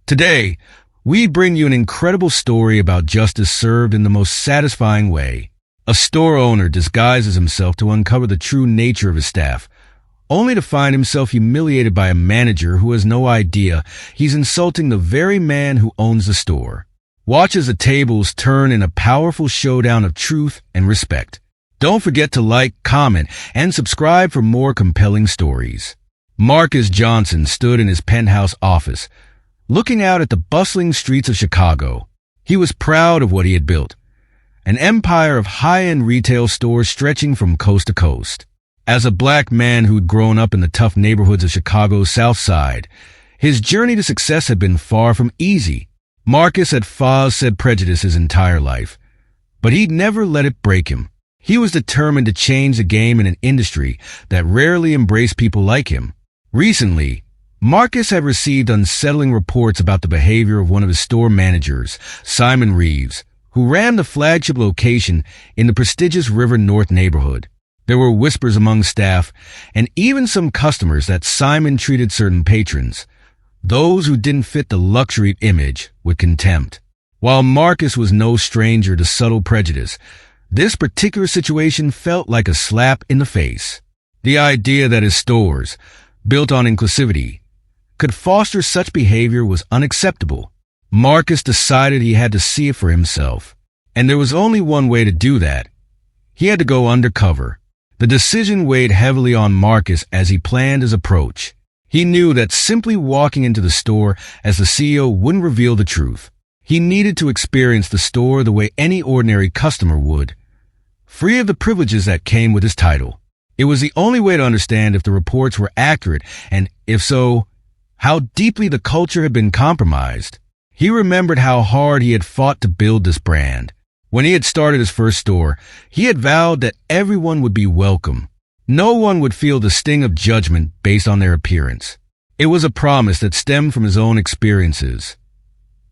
Today, we bring you an incredible story about justice served in the most satisfying way. A store owner disguises himself to uncover the true nature of his staff, only to find himself humiliated by a manager who has no idea he's insulting the very man who owns the store. Watch as the tables turn in a powerful showdown of truth and respect. Don't forget to like, comment, and subscribe for more compelling stories. Marcus Johnson stood in his penthouse office, looking out at the bustling streets of Chicago. He was proud of what he had built, an empire of high-end retail stores stretching from coast to coast. As a black man who'd grown up in the tough neighborhoods of Chicago's South Side, his journey to success had been far from easy. Marcus had said prejudice his entire life, but he'd never let it break him. He was determined to change the game in an industry that rarely embraced people like him. Recently, Marcus had received unsettling reports about the behavior of one of his store managers, Simon Reeves, who ran the flagship location in the prestigious River North neighborhood. There were whispers among staff and even some customers that Simon treated certain patrons, those who didn't fit the luxury image, with contempt. While Marcus was no stranger to subtle prejudice, this particular situation felt like a slap in the face. The idea that his stores, built on inclusivity, could foster such behavior was unacceptable. Marcus decided he had to see it for himself, and there was only one way to do that. He had to go undercover. The decision weighed heavily on Marcus as he planned his approach. He knew that simply walking into the store as the CEO wouldn't reveal the truth. He needed to experience the store the way any ordinary customer would, free of the privileges that came with his title. It was the only way to understand if the reports were accurate, and if so, how deeply the culture had been compromised. He remembered how hard he had fought to build this brand. When he had started his first store, he had vowed that everyone would be welcome. No one would feel the sting of judgment based on their appearance. It was a promise that stemmed from his own experiences.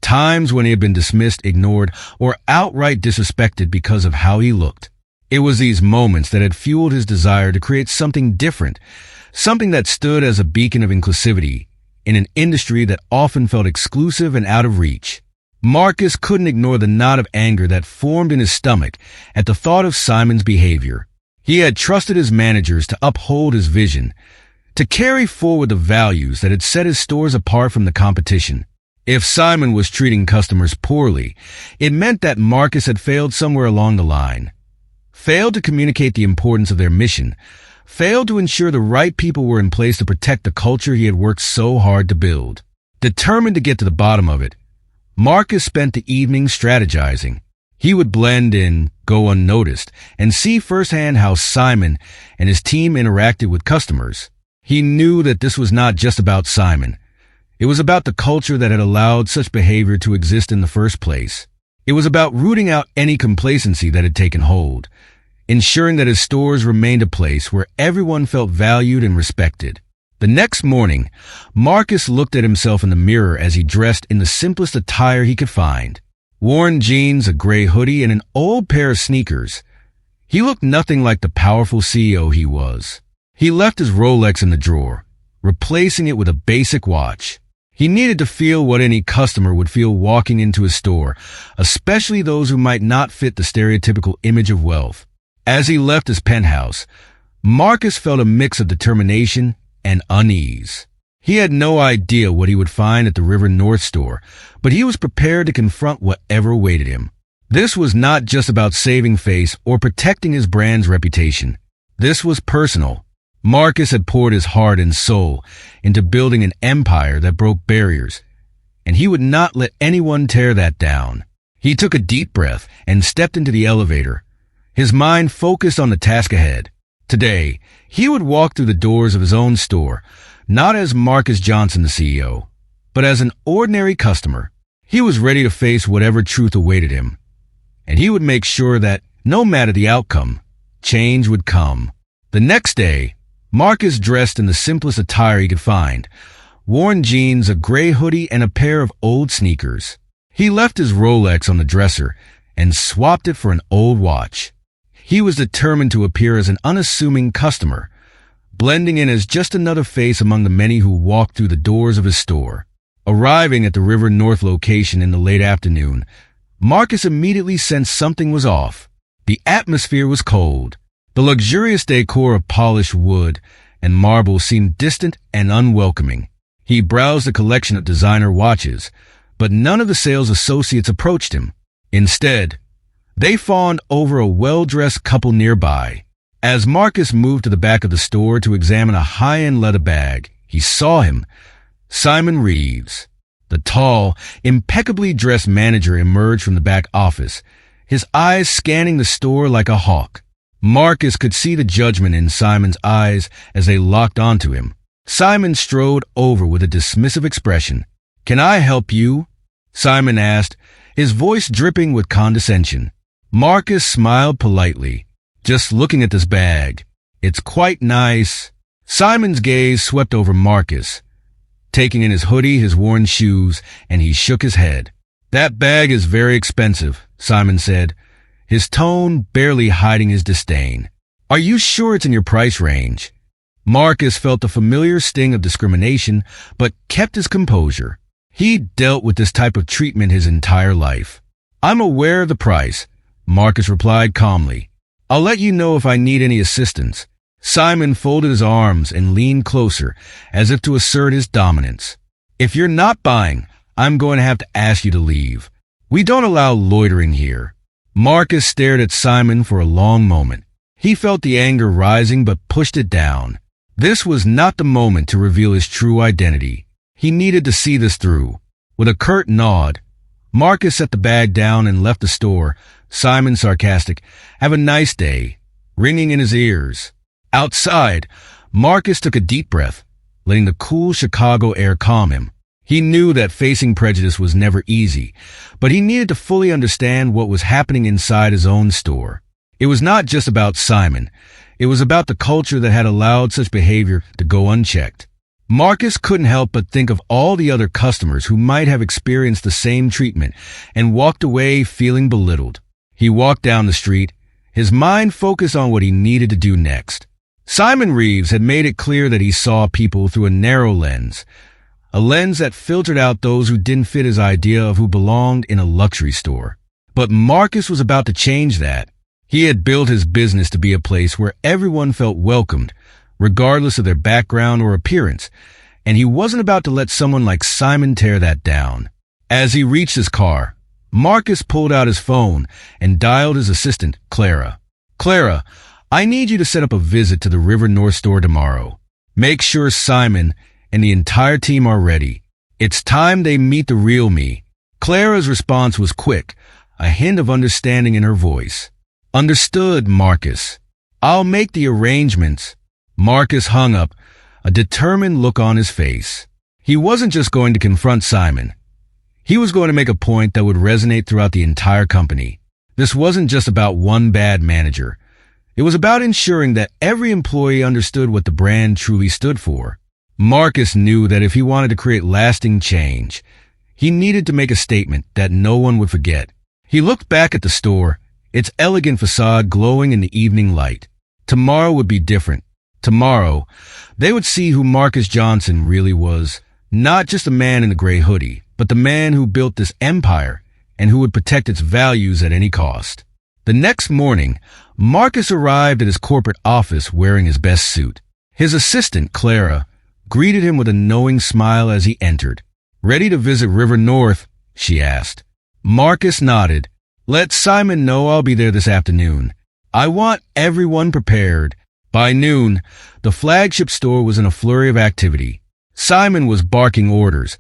Times when he had been dismissed, ignored, or outright disrespected because of how he looked. It was these moments that had fueled his desire to create something different, something that stood as a beacon of inclusivity in an industry that often felt exclusive and out of reach. Marcus couldn't ignore the knot of anger that formed in his stomach at the thought of Simon's behavior. He had trusted his managers to uphold his vision, to carry forward the values that had set his stores apart from the competition. If Simon was treating customers poorly, it meant that Marcus had failed somewhere along the line. Failed to communicate the importance of their mission, failed to ensure the right people were in place to protect the culture he had worked so hard to build. Determined to get to the bottom of it, Marcus spent the evening strategizing. He would blend in, go unnoticed, and see firsthand how Simon and his team interacted with customers. He knew that this was not just about Simon. It was about the culture that had allowed such behavior to exist in the first place. It was about rooting out any complacency that had taken hold, ensuring that his stores remained a place where everyone felt valued and respected. The next morning, Marcus looked at himself in the mirror as he dressed in the simplest attire he could find. Worn jeans, a gray hoodie, and an old pair of sneakers. He looked nothing like the powerful CEO he was. He left his Rolex in the drawer, replacing it with a basic watch. He needed to feel what any customer would feel walking into his store, especially those who might not fit the stereotypical image of wealth. As he left his penthouse, Marcus felt a mix of determination and unease. He had no idea what he would find at the River North store, but he was prepared to confront whatever awaited him. This was not just about saving face or protecting his brand's reputation. This was personal. Marcus had poured his heart and soul into building an empire that broke barriers, and he would not let anyone tear that down. He took a deep breath and stepped into the elevator, his mind focused on the task ahead. Today, he would walk through the doors of his own store, not as Marcus Johnson, the CEO, but as an ordinary customer. He was ready to face whatever truth awaited him, and he would make sure that, no matter the outcome, change would come. The next day, Marcus dressed in the simplest attire he could find, worn jeans, a gray hoodie, and a pair of old sneakers. He left his Rolex on the dresser and swapped it for an old watch. He was determined to appear as an unassuming customer, blending in as just another face among the many who walked through the doors of his store. Arriving at the River North location in the late afternoon, Marcus immediately sensed something was off. The atmosphere was cold. The luxurious decor of polished wood and marble seemed distant and unwelcoming. He browsed a collection of designer watches, but none of the sales associates approached him. Instead, they fawned over a well-dressed couple nearby. As Marcus moved to the back of the store to examine a high-end leather bag, he saw him. Simon Reeves, the tall, impeccably dressed manager, emerged from the back office, his eyes scanning the store like a hawk. Marcus could see the judgment in Simon's eyes as they locked onto him. Simon strode over with a dismissive expression. "Can I help you?" Simon asked, his voice dripping with condescension. Marcus smiled politely. "Just looking at this bag. It's quite nice." Simon's gaze swept over Marcus, taking in his hoodie, his worn shoes, and he shook his head. "That bag is very expensive," Simon said, his tone barely hiding his disdain. "Are you sure it's in your price range?" Marcus felt the familiar sting of discrimination, but kept his composure. He dealt with this type of treatment his entire life. "I'm aware of the price," Marcus replied calmly. "I'll let you know if I need any assistance." Simon folded his arms and leaned closer, as if to assert his dominance. "If you're not buying, I'm going to have to ask you to leave. We don't allow loitering here." Marcus stared at Simon for a long moment. He felt the anger rising but pushed it down. This was not the moment to reveal his true identity. He needed to see this through. With a curt nod, Marcus set the bag down and left the store. Simon, sarcastic, "Have a nice day," ringing in his ears. Outside, Marcus took a deep breath, letting the cool Chicago air calm him. He knew that facing prejudice was never easy, but he needed to fully understand what was happening inside his own store. It was not just about Simon. It was about the culture that had allowed such behavior to go unchecked. Marcus couldn't help but think of all the other customers who might have experienced the same treatment and walked away feeling belittled. He walked down the street, his mind focused on what he needed to do next. Simon Reeves had made it clear that he saw people through a narrow lens, a lens that filtered out those who didn't fit his idea of who belonged in a luxury store. But Marcus was about to change that. He had built his business to be a place where everyone felt welcomed, regardless of their background or appearance, and he wasn't about to let someone like Simon tear that down. As he reached his car, Marcus pulled out his phone and dialed his assistant, Clara. "Clara, I need you to set up a visit to the River North store tomorrow. Make sure Simon and the entire team are ready. It's time they meet the real me." Clara's response was quick, a hint of understanding in her voice. "Understood, Marcus. I'll make the arrangements." Marcus hung up, a determined look on his face. He wasn't just going to confront Simon. He was going to make a point that would resonate throughout the entire company. This wasn't just about one bad manager. It was about ensuring that every employee understood what the brand truly stood for. Marcus knew that if he wanted to create lasting change, he needed to make a statement that no one would forget. He looked back at the store, its elegant facade glowing in the evening light. Tomorrow would be different. Tomorrow, they would see who Marcus Johnson really was, not just a man in a gray hoodie, but the man who built this empire and who would protect its values at any cost. The next morning, Marcus arrived at his corporate office wearing his best suit. His assistant, Clara, greeted him with a knowing smile as he entered. "Ready to visit River North?" she asked. Marcus nodded. "Let Simon know I'll be there this afternoon. I want everyone prepared." By noon, the flagship store was in a flurry of activity. Simon was barking orders,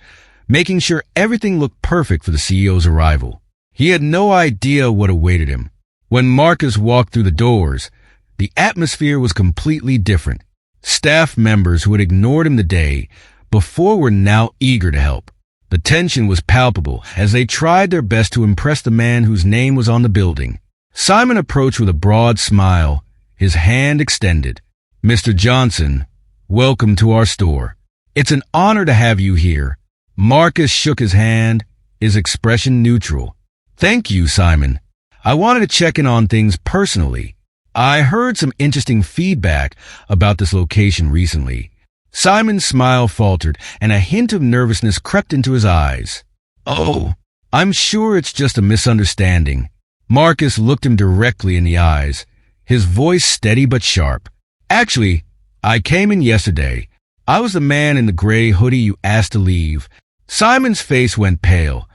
making sure everything looked perfect for the CEO's arrival. He had no idea what awaited him. When Marcus walked through the doors, the atmosphere was completely different. Staff members who had ignored him the day before were now eager to help. The tension was palpable as they tried their best to impress the man whose name was on the building. Simon approached with a broad smile, his hand extended. "Mr. Johnson, welcome to our store. It's an honor to have you here." Marcus shook his hand, his expression neutral. "Thank you, Simon. I wanted to check in on things personally. I heard some interesting feedback about this location recently." Simon's smile faltered, and a hint of nervousness crept into his eyes. "Oh, I'm sure it's just a misunderstanding." Marcus looked him directly in the eyes, his voice steady but sharp. "Actually, I came in yesterday. I was the man in the gray hoodie you asked to leave." Simon's face went pale,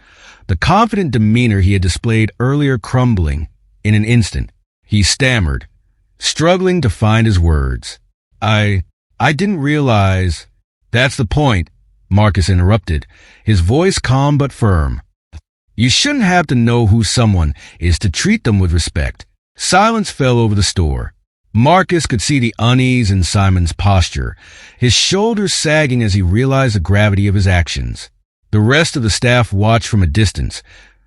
the confident demeanor he had displayed earlier crumbling in an instant. He stammered, struggling to find his words. I didn't realize." "That's the point," Marcus interrupted, his voice calm but firm. "You shouldn't have to know who someone is to treat them with respect." Silence fell over the store. Marcus could see the unease in Simon's posture, his shoulders sagging as he realized the gravity of his actions. The rest of the staff watched from a distance,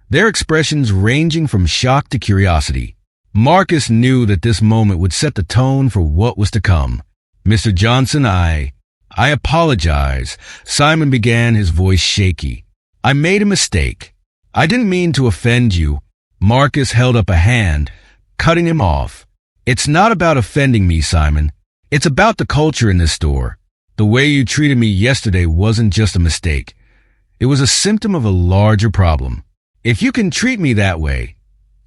their expressions ranging from shock to curiosity. Marcus knew that this moment would set the tone for what was to come. "Mr. Johnson, I apologize," Simon began, his voice shaky. "I made a mistake. I didn't mean to offend you." Marcus held up a hand, cutting him off. "It's not about offending me, Simon. It's about the culture in this store. The way you treated me yesterday wasn't just a mistake. It was a symptom of a larger problem. If you can treat me that way,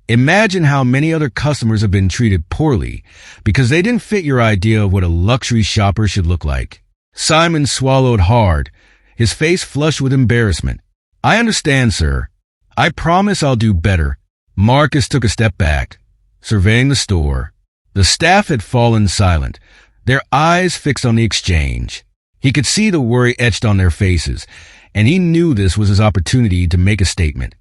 imagine how many other customers have been treated poorly because they didn't fit your idea of what a luxury shopper should look like." Simon swallowed hard, his face flushed with embarrassment. "I understand, sir. I promise I'll do better." Marcus took a step back, surveying the store. The staff had fallen silent, their eyes fixed on the exchange. He could see the worry etched on their faces, and he knew this was his opportunity to make a statement.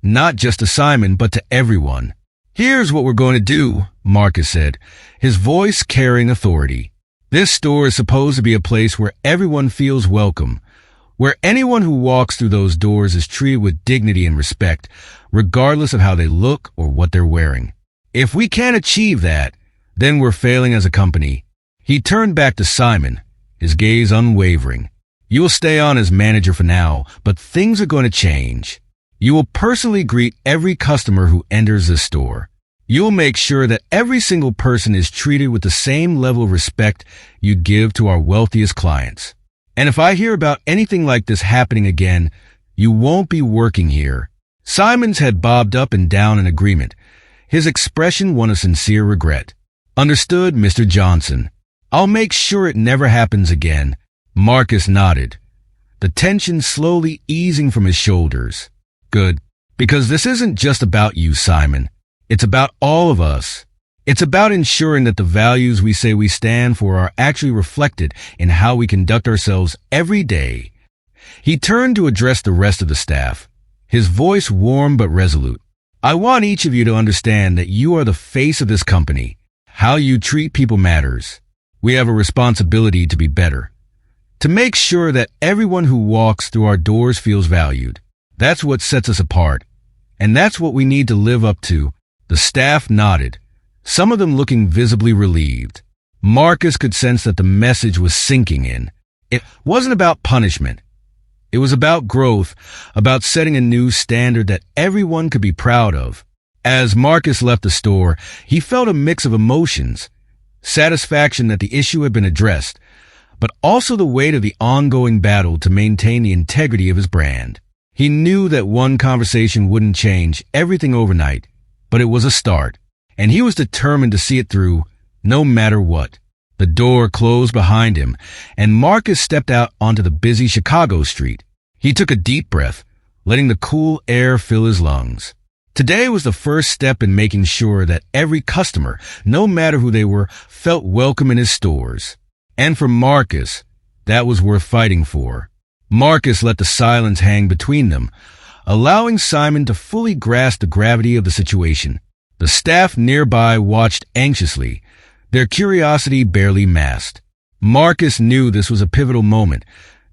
Not just to Simon, but to everyone. "Here's what we're going to do," Marcus said, his voice carrying authority. "This store is supposed to be a place where everyone feels welcome, where anyone who walks through those doors is treated with dignity and respect, regardless of how they look or what they're wearing. If we can't achieve that, then we're failing as a company." He turned back to Simon, his gaze unwavering. "You will stay on as manager for now, but things are going to change. You will personally greet every customer who enters this store. You will make sure that every single person is treated with the same level of respect you'd give to our wealthiest clients. And if I hear about anything like this happening again, you won't be working here." Simon's head bobbed up and down in agreement, his expression one of sincere regret. "Understood, Mr. Johnson. I'll make sure it never happens again." Marcus nodded, the tension slowly easing from his shoulders. "Good. Because this isn't just about you, Simon. It's about all of us. It's about ensuring that the values we say we stand for are actually reflected in how we conduct ourselves every day." He turned to address the rest of the staff, his voice warm but resolute. "I want each of you to understand that you are the face of this company. How you treat people matters. We have a responsibility to be better, to make sure that everyone who walks through our doors feels valued. That's what sets us apart, and that's what we need to live up to." The staff nodded, some of them looking visibly relieved. Marcus could sense that the message was sinking in. It wasn't about punishment. It was about growth, about setting a new standard that everyone could be proud of. As Marcus left the store, he felt a mix of emotions: satisfaction that the issue had been addressed, but also the weight of the ongoing battle to maintain the integrity of his brand. He knew that one conversation wouldn't change everything overnight, but it was a start, and he was determined to see it through, no matter what. The door closed behind him, and Marcus stepped out onto the busy Chicago street. He took a deep breath, letting the cool air fill his lungs. Today was the first step in making sure that every customer, no matter who they were, felt welcome in his stores. And for Marcus, that was worth fighting for. Marcus let the silence hang between them, allowing Simon to fully grasp the gravity of the situation. The staff nearby watched anxiously, their curiosity barely masked. Marcus knew this was a pivotal moment,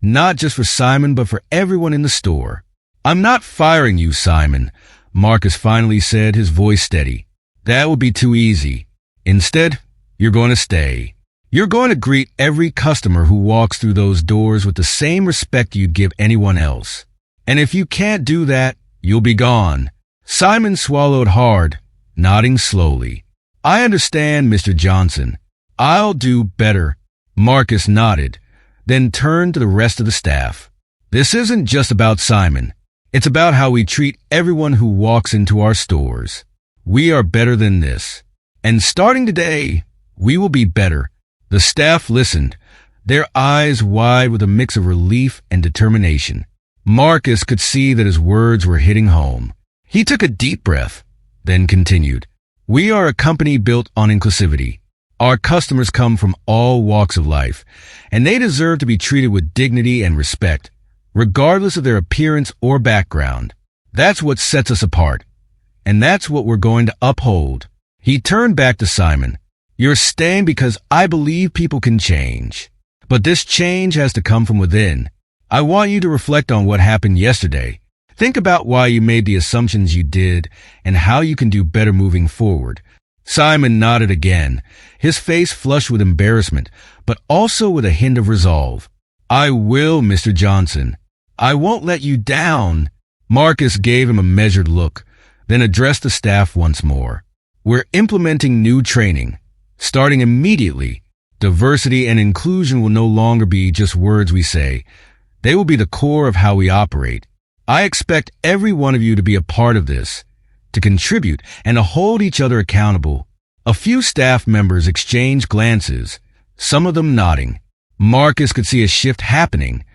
not just for Simon but for everyone in the store. "I'm not firing you, Simon," Marcus finally said, his voice steady. "That would be too easy. Instead, you're going to stay. You're going to greet every customer who walks through those doors with the same respect you'd give anyone else. And if you can't do that, you'll be gone." Simon swallowed hard, nodding slowly. "I understand, Mr. Johnson. I'll do better." Marcus nodded, then turned to the rest of the staff. This isn't just about Simon. It's about how we treat everyone who walks into our stores. We are better than this. And starting today, we will be better. The staff listened, their eyes wide with a mix of relief and determination. Marcus could see that his words were hitting home. He took a deep breath, then continued. We are a company built on inclusivity. Our customers come from all walks of life, and they deserve to be treated with dignity and respect, regardless of their appearance or background. That's what sets us apart, and that's what we're going to uphold. He turned back to Simon. You're staying because I believe people can change. But this change has to come from within. I want you to reflect on what happened yesterday. Think about why you made the assumptions you did and how you can do better moving forward. Simon nodded again, his face flushed with embarrassment, but also with a hint of resolve. I will, Mr. Johnson. I won't let you down. Marcus gave him a measured look, then addressed the staff once more. We're implementing new training. Starting immediately, diversity and inclusion will no longer be just words we say. They will be the core of how we operate. I expect every one of you to be a part of this, to contribute and to hold each other accountable. A few staff members exchanged glances, some of them nodding. Marcus could see a shift happening,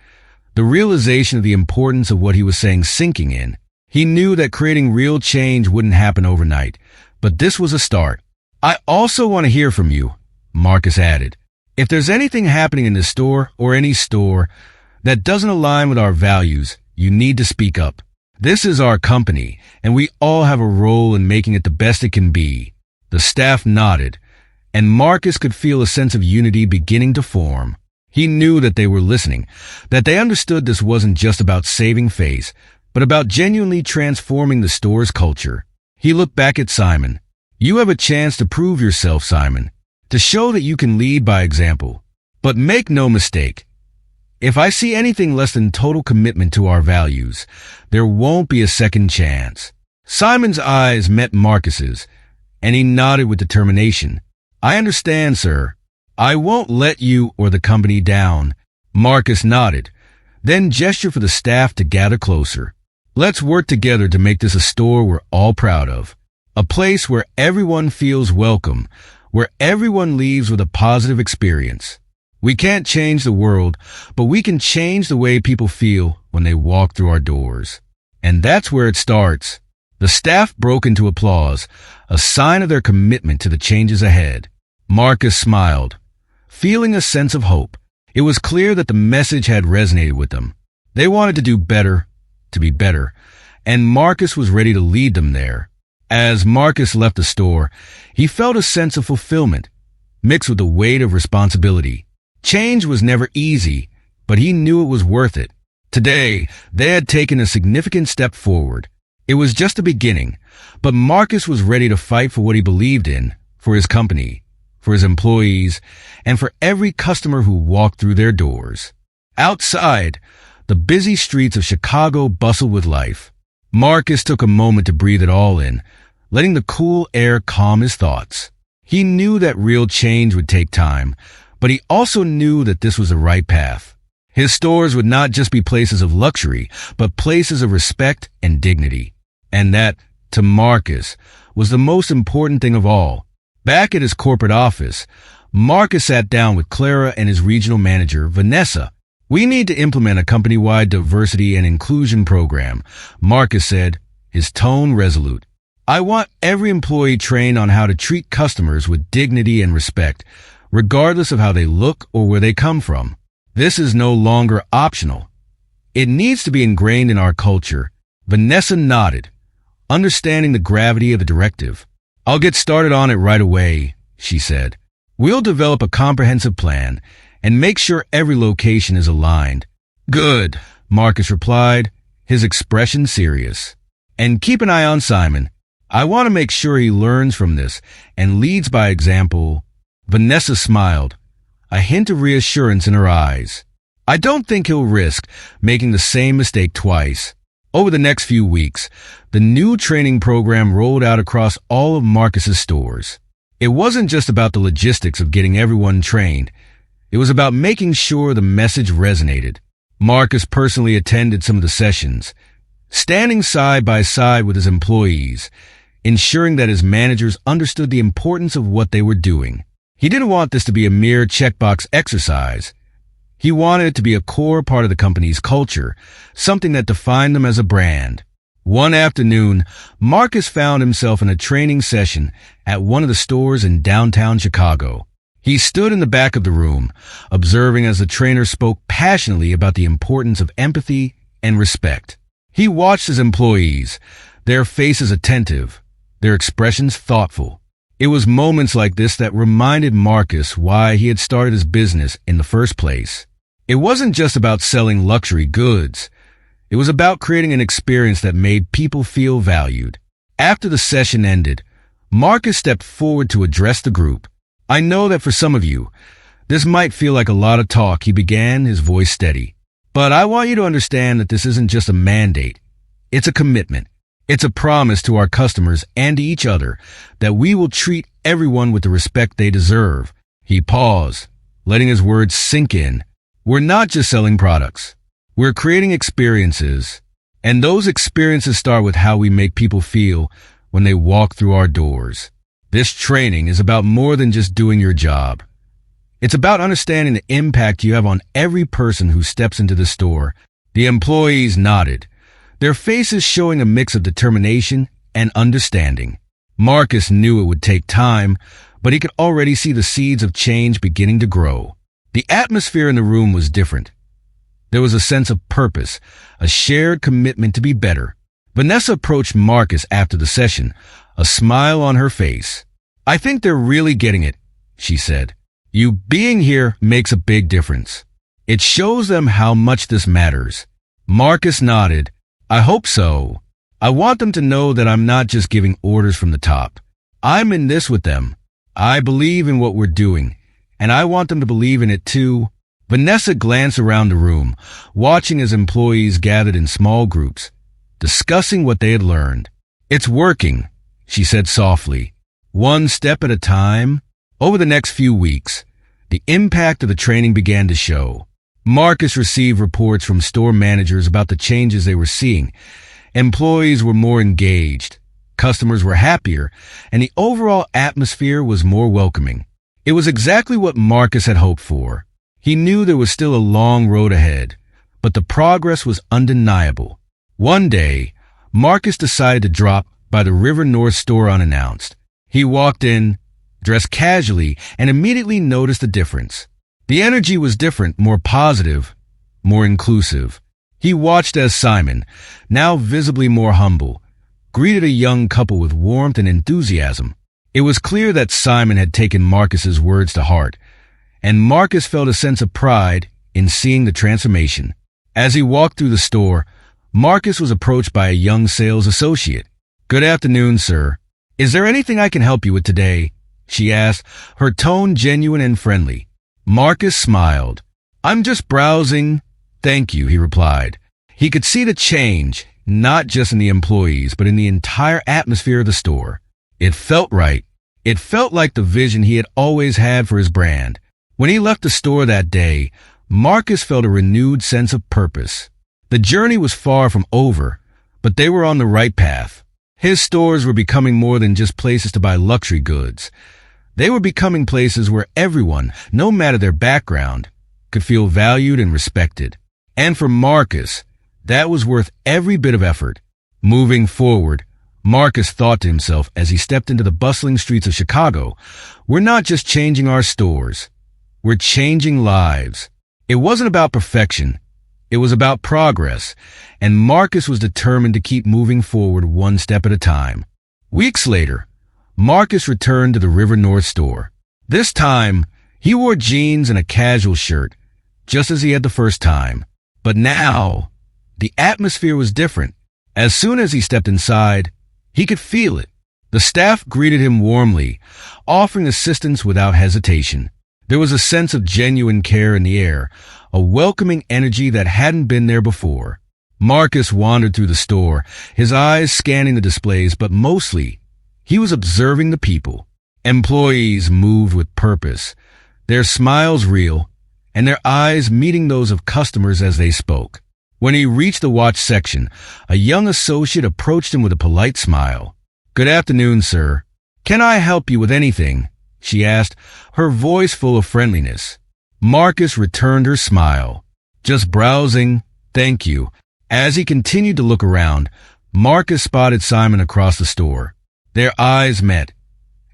the realization of the importance of what he was saying sinking in. He knew that creating real change wouldn't happen overnight, but this was a start. I also want to hear from you, Marcus added. If there's anything happening in this store or any store that doesn't align with our values, you need to speak up. This is our company, and we all have a role in making it the best it can be. The staff nodded, and Marcus could feel a sense of unity beginning to form. He knew that they were listening, that they understood this wasn't just about saving face, but about genuinely transforming the store's culture. He looked back at Simon. You have a chance to prove yourself, Simon, to show that you can lead by example. But make no mistake, if I see anything less than total commitment to our values, there won't be a second chance. Simon's eyes met Marcus's, and he nodded with determination. I understand, sir. I won't let you or the company down. Marcus nodded, then gestured for the staff to gather closer. Let's work together to make this a store we're all proud of. A place where everyone feels welcome, where everyone leaves with a positive experience. We can't change the world, but we can change the way people feel when they walk through our doors. And that's where it starts. The staff broke into applause, a sign of their commitment to the changes ahead. Marcus smiled, feeling a sense of hope. It was clear that the message had resonated with them. They wanted to do better, to be better, and Marcus was ready to lead them there. As Marcus left the store, he felt a sense of fulfillment, mixed with the weight of responsibility. Change was never easy, but he knew it was worth it. Today, they had taken a significant step forward. It was just the beginning, but Marcus was ready to fight for what he believed in, for his company, for his employees, and for every customer who walked through their doors. Outside, the busy streets of Chicago bustled with life. Marcus took a moment to breathe it all in, letting the cool air calm his thoughts. He knew that real change would take time, but he also knew that this was the right path. His stores would not just be places of luxury, but places of respect and dignity. And that, to Marcus, was the most important thing of all. Back at his corporate office, Marcus sat down with Clara and his regional manager, Vanessa. We need to implement a company-wide diversity and inclusion program, Marcus said, his tone resolute. I want every employee trained on how to treat customers with dignity and respect, regardless of how they look or where they come from. This is no longer optional. It needs to be ingrained in our culture. Vanessa nodded, understanding the gravity of the directive. I'll get started on it right away, she said. We'll develop a comprehensive plan and make sure every location is aligned. Good, Marcus replied, his expression serious. And keep an eye on Simon. I want to make sure he learns from this and leads by example. Vanessa smiled, a hint of reassurance in her eyes. I don't think he'll risk making the same mistake twice. Over the next few weeks, the new training program rolled out across all of Marcus's stores. It wasn't just about the logistics of getting everyone trained. It was about making sure the message resonated. Marcus personally attended some of the sessions, standing side by side with his employees, ensuring that his managers understood the importance of what they were doing. He didn't want this to be a mere checkbox exercise. He wanted it to be a core part of the company's culture, something that defined them as a brand. One afternoon, Marcus found himself in a training session at one of the stores in downtown Chicago. He stood in the back of the room, observing as the trainer spoke passionately about the importance of empathy and respect. He watched his employees, their faces attentive, their expressions thoughtful. It was moments like this that reminded Marcus why he had started his business in the first place. It wasn't just about selling luxury goods. It was about creating an experience that made people feel valued. After the session ended, Marcus stepped forward to address the group. "I know that for some of you, this might feel like a lot of talk," he began, his voice steady. "But I want you to understand that this isn't just a mandate. It's a commitment. It's a promise to our customers and to each other that we will treat everyone with the respect they deserve." He paused, letting his words sink in. "We're not just selling products. We're creating experiences, and those experiences start with how we make people feel when they walk through our doors. This training is about more than just doing your job. It's about understanding the impact you have on every person who steps into the store." The employees nodded, their faces showing a mix of determination and understanding. Marcus knew it would take time, but he could already see the seeds of change beginning to grow. The atmosphere in the room was different. There was a sense of purpose, a shared commitment to be better. Vanessa approached Marcus after the session, a smile on her face. "I think they're really getting it," she said. "You being here makes a big difference. It shows them how much this matters." Marcus nodded. "I hope so. I want them to know that I'm not just giving orders from the top. I'm in this with them. I believe in what we're doing, and I want them to believe in it too." Vanessa glanced around the room, watching as employees gathered in small groups, discussing what they had learned. "It's working," she said softly. "One step at a time." Over the next few weeks, the impact of the training began to show. Marcus received reports from store managers about the changes they were seeing. Employees were more engaged, customers were happier, and the overall atmosphere was more welcoming. It was exactly what Marcus had hoped for. He knew there was still a long road ahead, but the progress was undeniable. One day, Marcus decided to drop by the River North store unannounced. He walked in, dressed casually, and immediately noticed the difference. The energy was different, more positive, more inclusive. He watched as Simon, now visibly more humble, greeted a young couple with warmth and enthusiasm. It was clear that Simon had taken Marcus's words to heart, and Marcus felt a sense of pride in seeing the transformation. As he walked through the store, Marcus was approached by a young sales associate. "Good afternoon, sir. Is there anything I can help you with today?" she asked, her tone genuine and friendly. Marcus smiled. "I'm just browsing. Thank you," he replied. He could see the change, not just in the employees, but in the entire atmosphere of the store. It felt right. It felt like the vision he had always had for his brand. When he left the store that day, Marcus felt a renewed sense of purpose. The journey was far from over, but they were on the right path. His stores were becoming more than just places to buy luxury goods. They were becoming places where everyone, no matter their background, could feel valued and respected. And for Marcus, that was worth every bit of effort. Moving forward, Marcus thought to himself as he stepped into the bustling streets of Chicago, "We're not just changing our stores. We're changing lives." It wasn't about perfection. It was about progress, and Marcus was determined to keep moving forward one step at a time. Weeks later, Marcus returned to the River North store. This time, he wore jeans and a casual shirt, just as he had the first time. But now, the atmosphere was different. As soon as he stepped inside, he could feel it. The staff greeted him warmly, offering assistance without hesitation. There was a sense of genuine care in the air, a welcoming energy that hadn't been there before. Marcus wandered through the store, his eyes scanning the displays, but mostly, he was observing the people. Employees moved with purpose, their smiles real, and their eyes meeting those of customers as they spoke. When he reached the watch section, a young associate approached him with a polite smile. "Good afternoon, sir. Can I help you with anything?" she asked, her voice full of friendliness. Marcus returned her smile. "Just browsing, thank you." As he continued to look around, Marcus spotted Simon across the store. Their eyes met,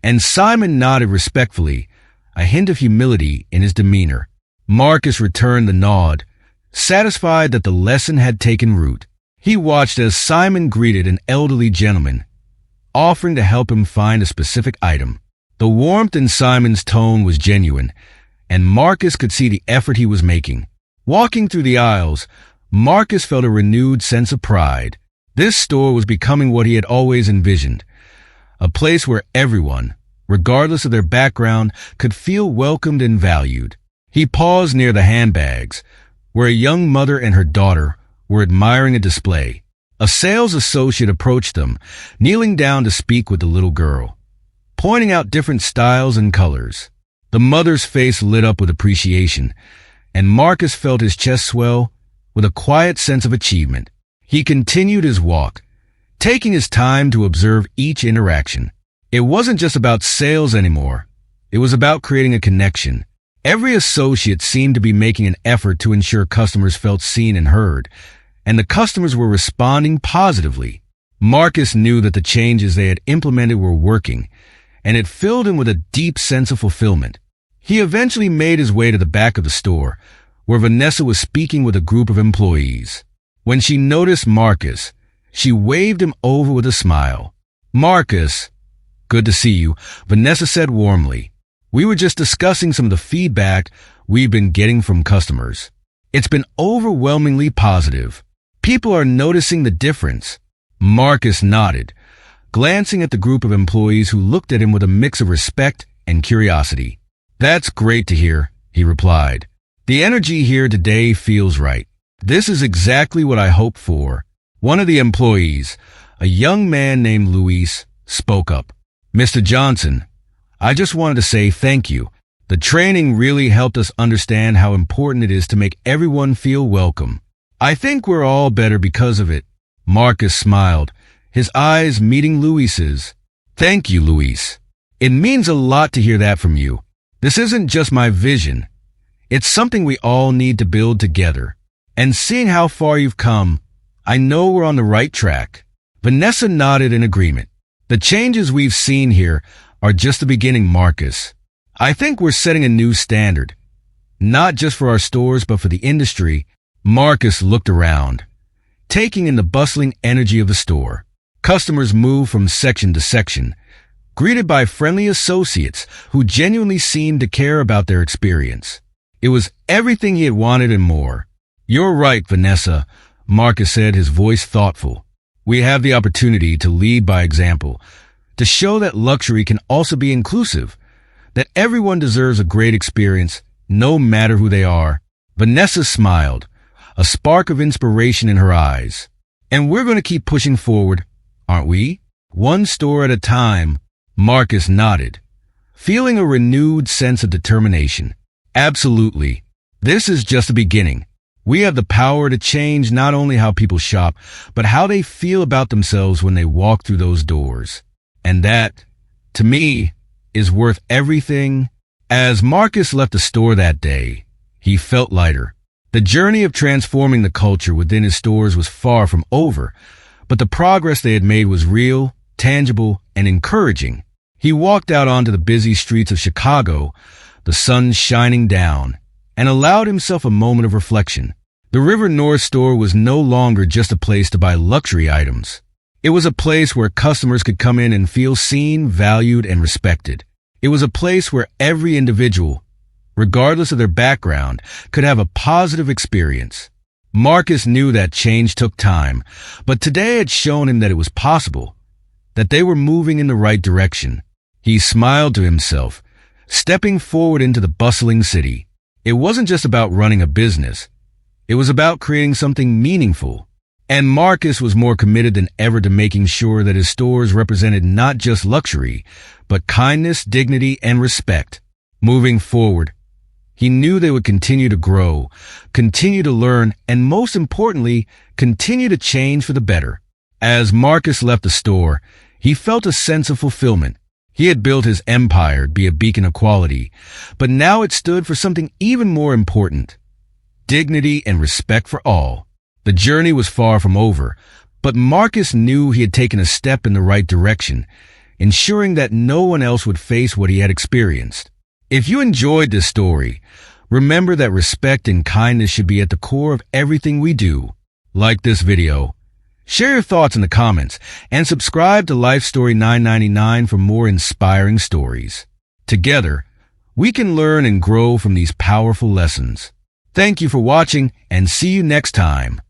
and Simon nodded respectfully, a hint of humility in his demeanor. Marcus returned the nod, satisfied that the lesson had taken root. He watched as Simon greeted an elderly gentleman, offering to help him find a specific item. The warmth in Simon's tone was genuine, and Marcus could see the effort he was making. Walking through the aisles, Marcus felt a renewed sense of pride. This store was becoming what he had always envisioned, a place where everyone, regardless of their background, could feel welcomed and valued. He paused near the handbags, where a young mother and her daughter were admiring a display. A sales associate approached them, kneeling down to speak with the little girl, pointing out different styles and colors. The mother's face lit up with appreciation, and Marcus felt his chest swell with a quiet sense of achievement. He continued his walk, taking his time to observe each interaction. It wasn't just about sales anymore. It was about creating a connection. Every associate seemed to be making an effort to ensure customers felt seen and heard, and the customers were responding positively. Marcus knew that the changes they had implemented were working, and it filled him with a deep sense of fulfillment. He eventually made his way to the back of the store, where Vanessa was speaking with a group of employees. When she noticed Marcus, she waved him over with a smile. "Marcus, good to see you," Vanessa said warmly. "We were just discussing some of the feedback we've been getting from customers. It's been overwhelmingly positive. People are noticing the difference." Marcus nodded, glancing at the group of employees who looked at him with a mix of respect and curiosity. "That's great to hear," he replied. "The energy here today feels right. This is exactly what I hoped for." One of the employees, a young man named Luis, spoke up. "Mr. Johnson, I just wanted to say thank you. The training really helped us understand how important it is to make everyone feel welcome. I think we're all better because of it." Marcus smiled, his eyes meeting Luis's. "Thank you, Luis. It means a lot to hear that from you. This isn't just my vision. It's something we all need to build together. And seeing how far you've come, I know we're on the right track." Vanessa nodded in agreement. "The changes we've seen here are just the beginning, Marcus. I think we're setting a new standard, not just for our stores, but for the industry." Marcus looked around, taking in the bustling energy of the store. Customers moved from section to section, greeted by friendly associates who genuinely seemed to care about their experience. It was everything he had wanted and more. "You're right, Vanessa," Marcus said, his voice thoughtful. "We have the opportunity to lead by example, to show that luxury can also be inclusive, that everyone deserves a great experience, no matter who they are." Vanessa smiled, a spark of inspiration in her eyes. "And we're going to keep pushing forward, aren't we? One store at a time." Marcus nodded, feeling a renewed sense of determination. "Absolutely. This is just the beginning. We have the power to change not only how people shop, but how they feel about themselves when they walk through those doors. And that, to me, is worth everything." As Marcus left the store that day, he felt lighter. The journey of transforming the culture within his stores was far from over, but the progress they had made was real, tangible, and encouraging. He walked out onto the busy streets of Chicago, the sun shining down, and allowed himself a moment of reflection. The River North store was no longer just a place to buy luxury items. It was a place where customers could come in and feel seen, valued, and respected. It was a place where every individual, regardless of their background, could have a positive experience. Marcus knew that change took time, but today had shown him that it was possible, that they were moving in the right direction. He smiled to himself, stepping forward into the bustling city. It wasn't just about running a business. It was about creating something meaningful. And Marcus was more committed than ever to making sure that his stores represented not just luxury, but kindness, dignity, and respect. Moving forward, He knew they would continue to grow, continue to learn, and most importantly, continue to change for the better. As Marcus left the store, he felt a sense of fulfillment. He had built his empire to be a beacon of quality, but now it stood for something even more important: dignity and respect for all. The journey was far from over, but Marcus knew he had taken a step in the right direction, ensuring that no one else would face what he had experienced. If you enjoyed this story, remember that respect and kindness should be at the core of everything we do. Like this video, share your thoughts in the comments, and subscribe to Life Story 999 for more inspiring stories. Together, we can learn and grow from these powerful lessons. Thank you for watching, and see you next time.